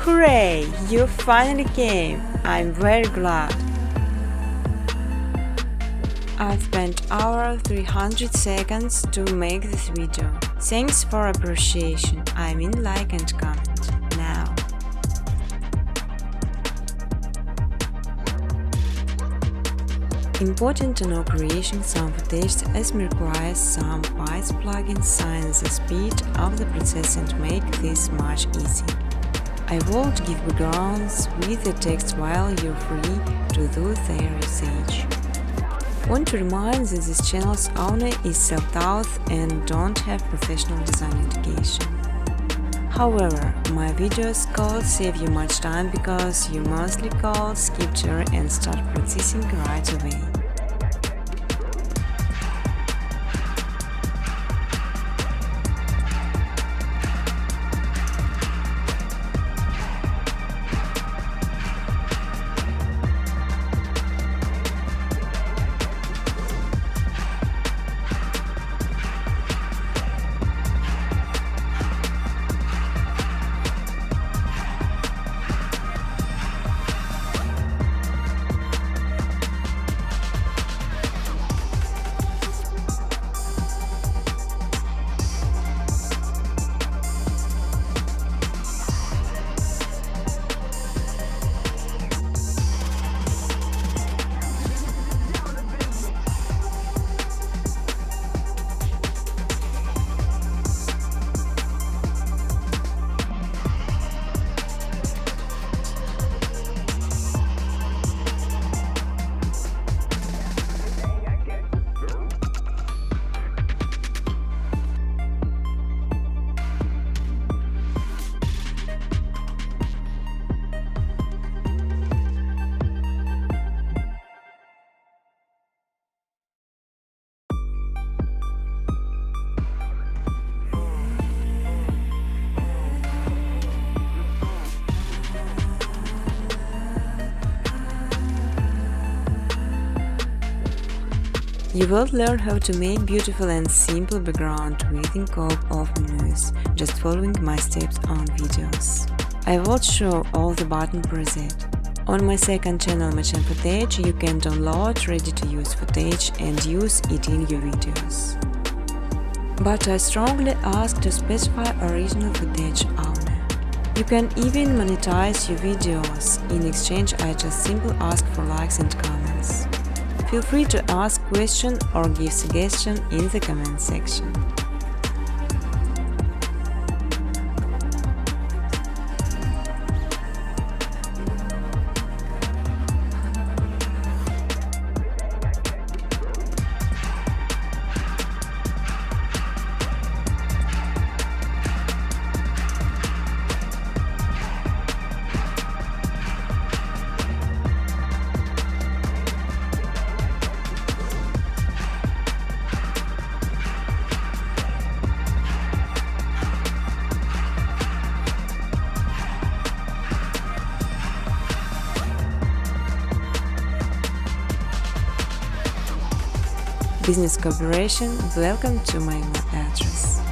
Hooray! You finally came! I'm very glad. I spent hour 300 seconds to make this video. Thanks for appreciation. I mean like and comment. Now. Important to know creation some footage as requires some bytes plugin sign the speed of the process and make this much easier. I won't give backgrounds with the text while you're free to do their usage. Want to remind that this channel's owner is self-taught and don't have professional design education. However, my videos could save you much time because you mostly call, skip to and start practicing right away. You will learn how to make beautiful and simple background with co-op of menus, just following my steps on videos. I will show all the button preset. On my second channel Machine Footage you can download ready-to-use footage and use it in your videos. But I strongly ask to specify original footage owner. You can even monetize your videos. In exchange I just simply ask for likes and comments. Feel free to ask questions or give suggestions in the comment section. Business cooperation, welcome to my email address.